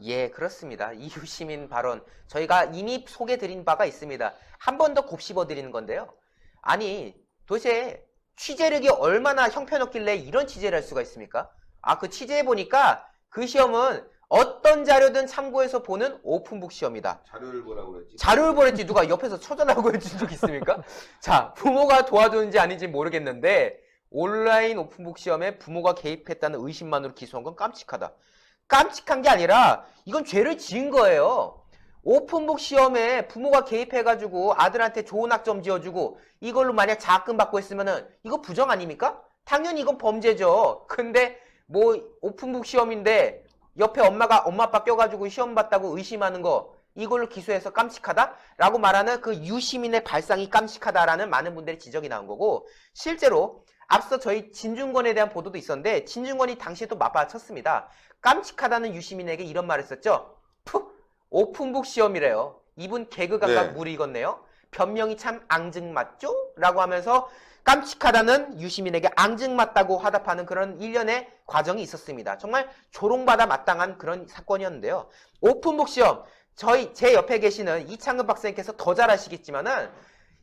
예, 그렇습니다. 이 유시민 발언 저희가 이미 소개드린 바가 있습니다. 한 번 더 곱씹어 드리는 건데요. 아니, 도대체 취재력이 얼마나 형편없길래 이런 취재를 할 수가 있습니까? 아, 그 취재해 보니까 그 시험은 어떤 자료든 참고해서 보는 오픈북 시험이다. 자료를 보라고 그랬지. 자료를 보냈지 누가 옆에서 쳐다나고 해준 적 있습니까? 자, 부모가 도와줬는지 아닌지 모르겠는데 온라인 오픈북 시험에 부모가 개입했다는 의심만으로 기소한 건 깜찍하다. 깜찍한 게 아니라 이건 죄를 지은 거예요. 오픈북 시험에 부모가 개입해가지고 아들한테 좋은 학점 지어주고 이걸로 만약 장학금 받고 했으면은 이거 부정 아닙니까? 당연히 이건 범죄죠. 근데 뭐 오픈북 시험인데 옆에 엄마 아빠 껴가지고 시험 봤다고 의심하는 거 이걸로 기소해서 깜찍하다? 라고 말하는 그 유시민의 발상이 깜찍하다라는 많은 분들의 지적이 나온 거고 실제로 앞서 저희 진중권에 대한 보도도 있었는데 진중권이 당시에 또 맞받아쳤습니다. 깜찍하다는 유시민에게 이런 말을 했었죠. 푸! 오픈북 시험이래요. 이분 개그 감각 네. 무르익었네요. 변명이 참 앙증맞죠? 라고 하면서 깜찍하다는 유시민에게 앙증맞다고 화답하는 그런 일련의 과정이 있었습니다. 정말 조롱받아 마땅한 그런 사건이었는데요. 오픈북 시험, 제 옆에 계시는 이창근 박사님께서 더 잘 아시겠지만은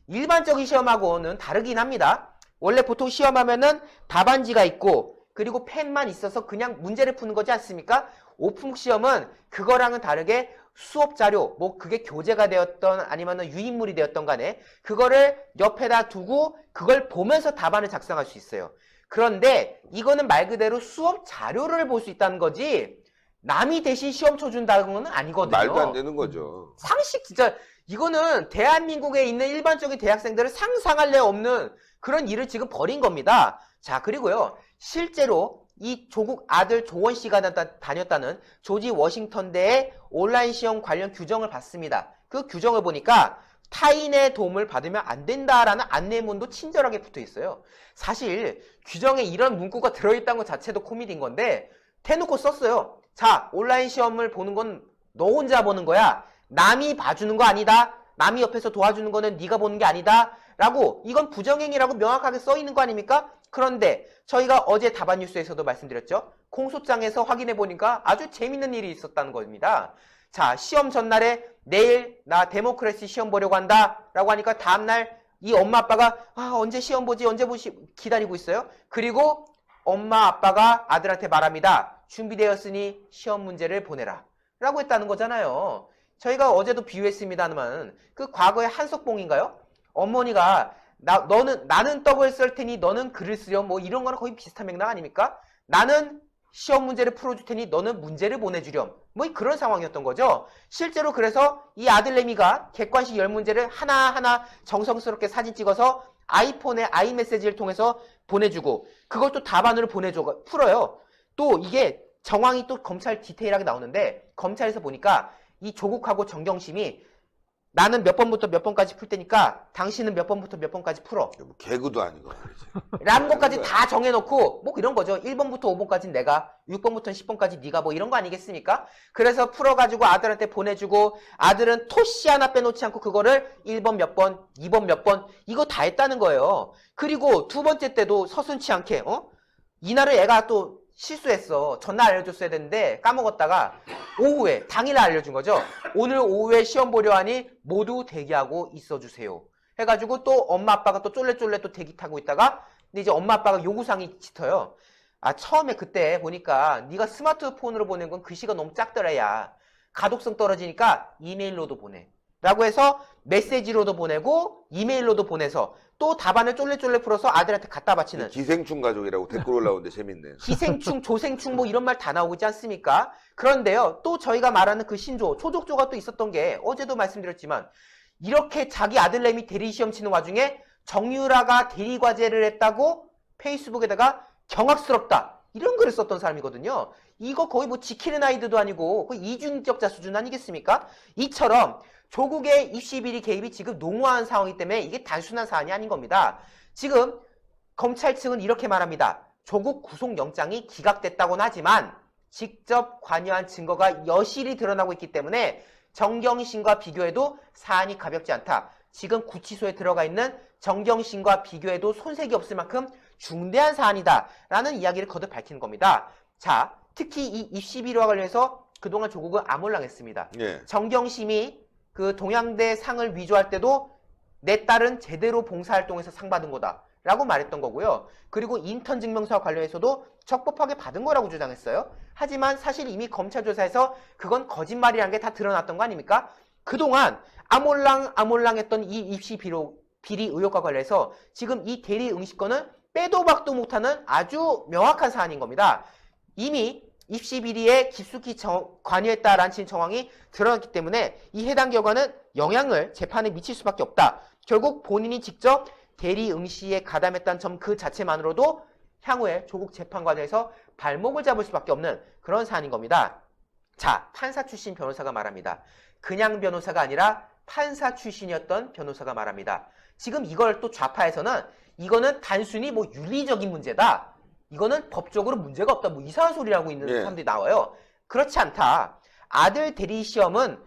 일반적인 시험하고는 다르긴 합니다. 원래 보통 시험하면은 답안지가 있고 그리고 펜만 있어서 그냥 문제를 푸는 거지 않습니까? 오픈북 시험은 그거랑은 다르게 수업 자료, 뭐 그게 교재가 되었던 아니면 유인물이 되었던 간에 그거를 옆에다 두고 그걸 보면서 답안을 작성할 수 있어요. 그런데 이거는 말 그대로 수업 자료를 볼 수 있다는 거지 남이 대신 시험 쳐준다는 건 아니거든요. 말도 안 되는 거죠. 상식 진짜 이거는 대한민국에 있는 일반적인 대학생들을 상상할 리 없는 그런 일을 지금 벌인 겁니다. 자, 그리고요. 실제로 이 조국 아들 조원 씨가 다녔다는 조지 워싱턴대의 온라인 시험 관련 규정을 봤습니다. 그 규정을 보니까 타인의 도움을 받으면 안 된다라는 안내문도 친절하게 붙어 있어요. 사실 규정에 이런 문구가 들어있다는 것 자체도 코미디인 건데 대놓고 썼어요. 자, 온라인 시험을 보는 건 너 혼자 보는 거야. 남이 봐주는 거 아니다. 남이 옆에서 도와주는 거는 네가 보는 게 아니다. 라고 이건 부정행위라고 명확하게 써 있는 거 아닙니까? 그런데 저희가 어제 답안 뉴스에서도 말씀드렸죠. 공소장에서 확인해 보니까 아주 재밌는 일이 있었다는 겁니다. 자, 시험 전날에 내일 나 데모크래시 시험 보려고 한다 라고 하니까 다음날 이 엄마 아빠가 언제 시험 보지 언제 보시 기다리고 있어요. 그리고 엄마 아빠가 아들한테 말합니다. 준비되었으니 시험 문제를 보내라 라고 했다는 거잖아요. 저희가 어제도 비유했습니다만 그 과거의 한석봉인가요? 어머니가 나는 떡을 썰 테니 너는 글을 쓰렴 뭐 이런 거랑 거의 비슷한 맥락 아닙니까? 나는 시험 문제를 풀어줄 테니 너는 문제를 보내주렴 뭐 그런 상황이었던 거죠. 실제로 그래서 이 아들내미가 객관식 10문제를 하나하나 정성스럽게 사진 찍어서 아이폰에 아이메시지를 통해서 보내주고 그걸 또 답안으로 풀어요. 또 이게 정황이 또 검찰 디테일하게 나오는데 검찰에서 보니까 이 조국하고 정경심이 나는 몇 번부터 몇 번까지 풀 테니까 당신은 몇 번부터 몇 번까지 풀어. 뭐 개그도 아니고 말이지. 라는 것까지 다 정해놓고 뭐 이런 거죠. 1번부터 5번까지는 내가 6번부터 10번까지 네가 뭐 이런 거 아니겠습니까? 그래서 풀어가지고 아들한테 보내주고 아들은 토시 하나 빼놓지 않고 그거를 1번 몇 번, 2번 몇 번 이거 다 했다는 거예요. 그리고 두 번째 때도 서슴지 않게 이날을 애가 또 실수했어. 전날 알려줬어야 되는데 까먹었다가 오후에 당일날 알려준 거죠. 오늘 오후에 시험 보려 하니 모두 대기하고 있어주세요. 해가지고 또 엄마 아빠가 또 쫄래쫄래 또 대기 타고 있다가 근데 이제 엄마 아빠가 요구사항이 짙어요. 처음에 그때 보니까 네가 스마트폰으로 보낸 건 글씨가 너무 작더라 야. 가독성 떨어지니까 이메일로도 보내. 라고 해서 메시지로도 보내고 이메일로도 보내서 또 답안을 쫄래쫄래 풀어서 아들한테 갖다 바치는 기생충 가족이라고 댓글 올라오는데 재밌네. 기생충, 조생충 뭐 이런 말 다 나오고 있지 않습니까? 그런데요. 또 저희가 말하는 그 신조, 초족조가 또 있었던 게 어제도 말씀드렸지만 이렇게 자기 아들내미 대리시험 치는 와중에 정유라가 대리과제를 했다고 페이스북에다가 경악스럽다. 이런 글을 썼던 사람이거든요. 이거 거의 뭐 지키는 아이들도 아니고 거의 이중인격자 수준 아니겠습니까? 이처럼 조국의 입시 비리 개입이 지금 농후한 상황이기 때문에 이게 단순한 사안이 아닌 겁니다. 지금 검찰 측은 이렇게 말합니다. 조국 구속영장이 기각됐다고는 하지만 직접 관여한 증거가 여실히 드러나고 있기 때문에 정경심과 비교해도 사안이 가볍지 않다. 지금 구치소에 들어가 있는 정경심과 비교해도 손색이 없을 만큼 중대한 사안이다. 라는 이야기를 거듭 밝히는 겁니다. 자, 특히 이 입시 비리와 관련해서 그동안 조국은 아몰랑했습니다. 예. 정경심이 그 동양대 상을 위조할 때도 내 딸은 제대로 봉사활동에서 상 받은 거다 라고 말했던 거고요. 그리고 인턴 증명서와 관련해서도 적법하게 받은 거라고 주장했어요. 하지만 사실 이미 검찰 조사에서 그건 거짓말이라는 게 다 드러났던 거 아닙니까? 그동안 아몰랑했던 이 입시 비리 의혹과 관련해서 지금 이 대리 응시권은 빼도 박도 못하는 아주 명확한 사안인 겁니다. 이미 입시 비리에 깊숙이 관여했다라는 정황이 드러났기 때문에 이 해당 결과는 영향을 재판에 미칠 수밖에 없다. 결국 본인이 직접 대리 응시에 가담했다는 점 그 자체만으로도 향후에 조국 재판 과정에서 발목을 잡을 수밖에 없는 그런 사안인 겁니다. 자, 판사 출신 변호사가 말합니다. 그냥 변호사가 아니라 판사 출신이었던 변호사가 말합니다. 지금 이걸 또 좌파에서는 이거는 단순히 뭐 윤리적인 문제다. 이거는 법적으로 문제가 없다. 뭐 이상한 소리를 하고 있는 사람들이 나와요. 그렇지 않다. 아들 대리 시험은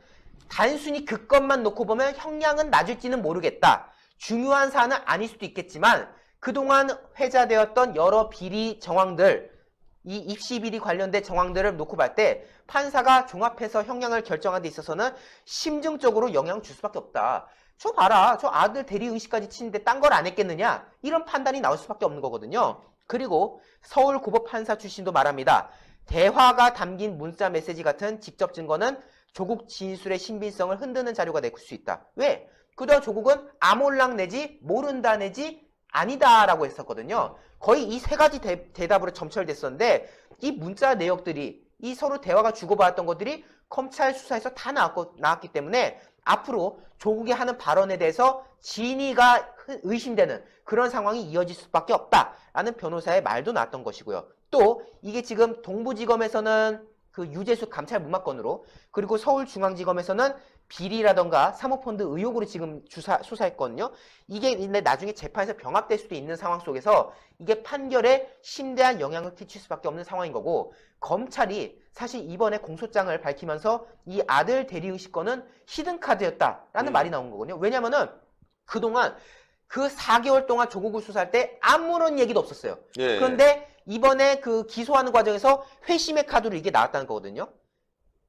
단순히 그 것만 놓고 보면 형량은 낮을지는 모르겠다. 중요한 사안은 아닐 수도 있겠지만 그동안 회자되었던 여러 비리 정황들, 이 입시 비리 관련된 정황들을 놓고 볼 때 판사가 종합해서 형량을 결정하는 데 있어서는 심증적으로 영향을 줄 수밖에 없다. 저 봐라. 저 아들 대리 응시까지 치는데 딴 걸 안 했겠느냐? 이런 판단이 나올 수밖에 없는 거거든요. 그리고 서울고법 판사 출신도 말합니다. 대화가 담긴 문자 메시지 같은 직접 증거는 조국 진술의 신빙성을 흔드는 자료가 될 수 있다. 왜? 그동안 조국은 아몰랑 내지 모른다 내지 아니다라고 했었거든요. 거의 이 세 가지 대답으로 점철됐었는데 이 문자 내역들이 이 서로 대화가 주고받았던 것들이 검찰 수사에서 다 나왔기 때문에 앞으로 조국이 하는 발언에 대해서 진위가 의심되는 그런 상황이 이어질 수밖에 없다라는 변호사의 말도 나왔던 것이고요. 또 이게 지금 동부지검에서는 그 유재수 감찰 무마건으로 그리고 서울중앙지검에서는 비리라던가 사모펀드 의혹으로 지금 수사했거든요. 이게 근데 나중에 재판에서 병합될 수도 있는 상황 속에서 이게 판결에 심대한 영향을 끼칠 수밖에 없는 상황인 거고 검찰이 사실 이번에 공소장을 밝히면서 이 아들 대리의식권은 히든카드였다라는 말이 나온 거거든요. 왜냐면은 그동안 그 4개월 동안 조국을 수사할 때 아무런 얘기도 없었어요. 예. 그런데 이번에 그 기소하는 과정에서 회심의 카드로 이게 나왔다는 거거든요.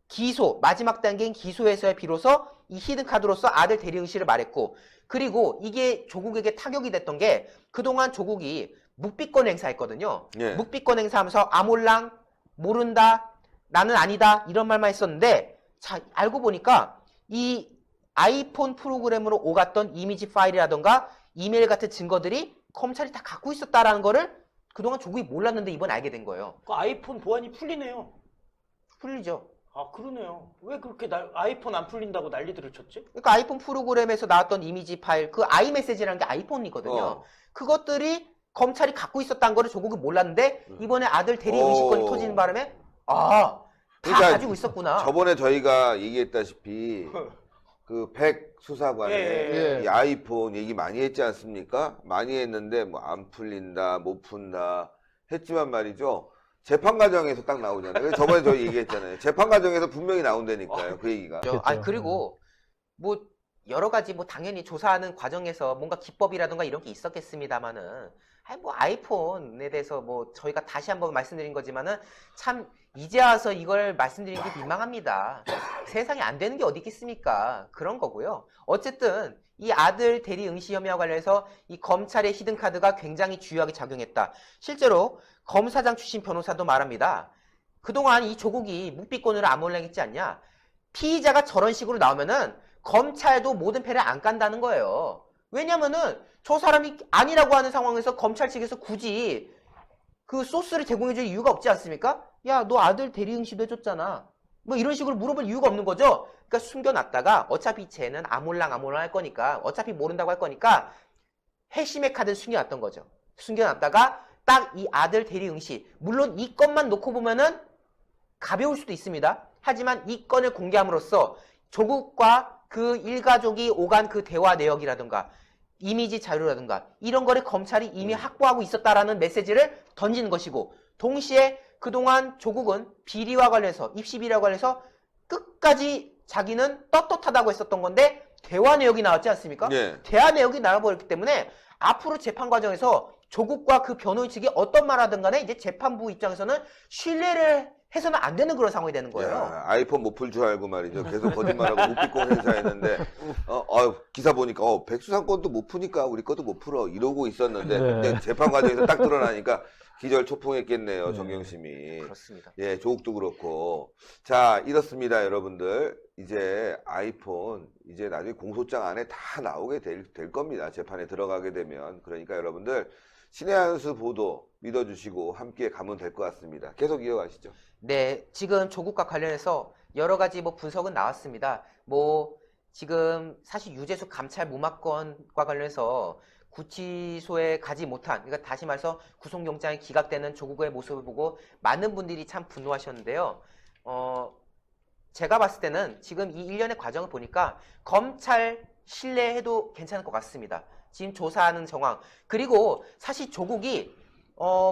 기소, 마지막 단계인 기소에서의 비로소 이 히든카드로서 아들 대리응시를 말했고 그리고 이게 조국에게 타격이 됐던 게 그동안 조국이 묵비권 행사했거든요. 예. 묵비권 행사하면서 아몰랑, 모른다, 나는 아니다 이런 말만 했었는데 자 알고 보니까 이 아이폰 프로그램으로 오갔던 이미지 파일이라던가 이메일 같은 증거들이 검찰이 다 갖고 있었다라는 거를 그동안 조국이 몰랐는데 이번에 알게 된 거예요. 그 아이폰 보안이 풀리네요. 풀리죠. 아 그러네요. 왜 그렇게 아이폰 안 풀린다고 난리들을 쳤지? 그러니까 아이폰 프로그램에서 나왔던 이미지 파일, 그 아이메시지라는 게 아이폰이거든요. 그것들이 검찰이 갖고 있었다는 거를 조국이 몰랐는데 이번에 아들 대리 의식권이 터지는 바람에 다 그러니까 가지고 있었구나. 저번에 저희가 얘기했다시피 그 백 수사관에 예. 이 아이폰 얘기 많이 했지 않습니까? 많이 했는데 뭐 안 풀린다, 못 푼다 했지만 말이죠. 재판 과정에서 딱 나오잖아요. 그래서 저번에 저희 얘기했잖아요. 재판 과정에서 분명히 나온다니까요. 그 얘기가. 아니 그리고 뭐 여러 가지 뭐 당연히 조사하는 과정에서 뭔가 기법이라든가 이런 게 있었겠습니다만은 아니 뭐 아이폰에 대해서 뭐 저희가 다시 한번 말씀드린 거지만은 참 이제 와서 이걸 말씀드리는 게 민망합니다. 세상에 안 되는 게 어디 있겠습니까? 그런 거고요. 어쨌든 이 아들 대리 응시 혐의와 관련해서 이 검찰의 히든카드가 굉장히 주요하게 작용했다. 실제로 검사장 출신 변호사도 말합니다. 그동안 이 조국이 묵비권으로 아몰랑했지 않냐? 피의자가 저런 식으로 나오면은 검찰도 모든 패를 안 깐다는 거예요. 왜냐면은 저 사람이 아니라고 하는 상황에서 검찰 측에서 굳이 그 소스를 제공해줄 이유가 없지 않습니까? 야, 너 아들 대리응시도 해줬잖아. 뭐 이런 식으로 물어볼 이유가 없는 거죠. 그러니까 숨겨놨다가 어차피 쟤는 아몰랑 할 거니까 어차피 모른다고 할 거니까 회심의 카드를 숨겨놨던 거죠. 숨겨놨다가 딱 이 아들 대리응시 물론 이 건만 놓고 보면은 가벼울 수도 있습니다. 하지만 이 건을 공개함으로써 조국과 그 일가족이 오간 그 대화 내역이라든가 이미지 자료라든가 이런 거를 검찰이 이미 확보하고 있었다라는 메시지를 던지는 것이고 동시에 그동안 조국은 비리와 관련해서 입시 비리와 관련해서 끝까지 자기는 떳떳하다고 했었던 건데 대화 내역이 나왔지 않습니까? 예. 대화 내역이 나와버렸기 때문에 앞으로 재판 과정에서 조국과 그 변호인 측이 어떤 말 하든 간에 이제 재판부 입장에서는 신뢰를 해서는 안 되는 그런 상황이 되는 거예요. 야, 아이폰 못 풀 줄 알고 말이죠. 계속 거짓말하고 묵비공 행사했는데, 기사 보니까, 백수상권도 못 푸니까 우리 것도 못 풀어. 이러고 있었는데, 네. 근데 재판 과정에서 딱 드러나니까 기절초풍했겠네요, 네. 정경심이. 그렇습니다. 예, 조국도 그렇고. 자, 이렇습니다, 여러분들. 이제 아이폰, 이제 나중에 공소장 안에 다 나오게 될 겁니다. 재판에 들어가게 되면. 그러니까 여러분들, 신의 한 수 보도 믿어주시고 함께 가면 될 것 같습니다. 계속 이어가시죠. 네, 지금 조국과 관련해서 여러 가지 뭐 분석은 나왔습니다. 뭐 지금 사실 유재수 감찰 무마건과 관련해서 구치소에 가지 못한, 그러니까 다시 말해서 구속영장이 기각되는 조국의 모습을 보고 많은 분들이 참 분노하셨는데요. 제가 봤을 때는 지금 이 일련의 과정을 보니까 검찰 신뢰해도 괜찮을 것 같습니다. 지금 조사하는 정황. 그리고 사실 조국이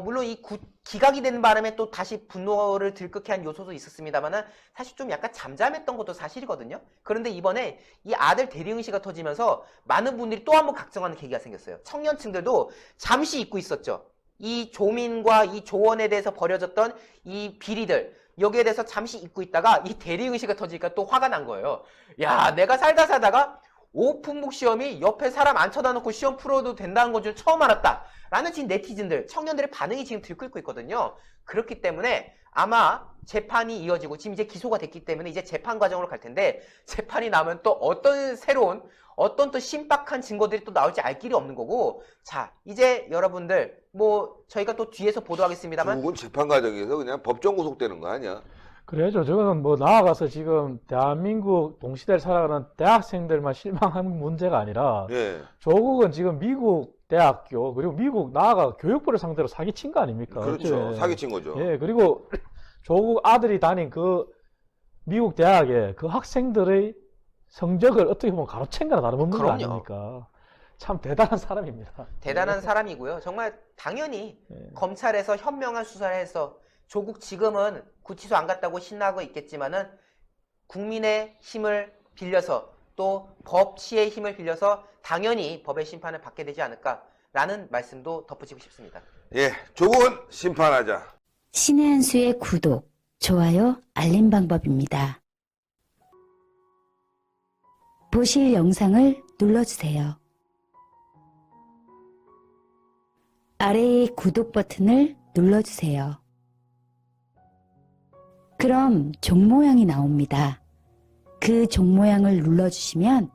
물론 이 기각이 되는 바람에 또 다시 분노를 들끓게 한 요소도 있었습니다만은 사실 좀 약간 잠잠했던 것도 사실이거든요. 그런데 이번에 이 아들 대리응시가 터지면서 많은 분들이 또 한 번 각성하는 계기가 생겼어요. 청년층들도 잠시 잊고 있었죠. 이 조민과 이 조원에 대해서 벌여졌던 이 비리들, 여기에 대해서 잠시 잊고 있다가 이 대리응시가 터지니까 또 화가 난 거예요. 야, 내가 살다가 오픈북 시험이 옆에 사람 앉혀다 놓고 시험 풀어도 된다는 건 줄 처음 알았다. 라는 지금 네티즌들, 청년들의 반응이 지금 들끓고 있거든요. 그렇기 때문에 아마 재판이 이어지고 지금 이제 기소가 됐기 때문에 이제 재판 과정으로 갈 텐데 재판이 나면 또 어떤 새로운 어떤 또 신박한 증거들이 또 나올지 알 길이 없는 거고 자 이제 여러분들 뭐 저희가 또 뒤에서 보도하겠습니다만 조국은 재판 과정에서 그냥 법정 구속되는 거 아니야? 그래야죠. 저거는 뭐 나아가서 지금 대한민국 동시대를 살아가는 대학생들만 실망하는 문제가 아니라 예. 조국은 지금 미국 대학교 그리고 미국 나아가 교육부를 상대로 사기친 거 아닙니까? 그렇죠. 어째. 사기친 거죠. 예, 그리고 조국 아들이 다닌 그 미국 대학에 그 학생들의 성적을 어떻게 보면 가로챈 거나 다름없는 거 그럼요. 아닙니까? 참 대단한 사람입니다. 대단한 사람이고요. 정말 당연히 예. 검찰에서 현명한 수사를 해서 조국 지금은 구치소 안 갔다고 신나고 있겠지만은 국민의 힘을 빌려서 또 법치의 힘을 빌려서 당연히 법의 심판을 받게 되지 않을까라는 말씀도 덧붙이고 싶습니다. 예. 조국은 심판하자. 신의 한 수의 구독, 좋아요, 알림 방법입니다. 보실 영상을 눌러주세요. 아래의 구독 버튼을 눌러주세요. 그럼 종 모양이 나옵니다. 그 종 모양을 눌러주시면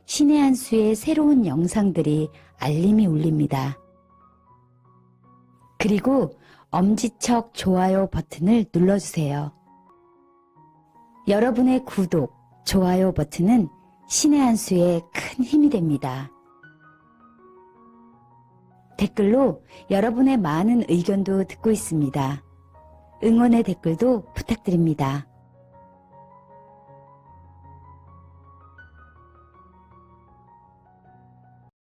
신의 한 수의 새로운 영상들이 알림이 울립니다. 그리고 엄지척 좋아요 버튼을 눌러주세요. 여러분의 구독, 좋아요 버튼은 신의 한 수에 큰 힘이 됩니다. 댓글로 여러분의 많은 의견도 듣고 있습니다. 응원의 댓글도 부탁드립니다.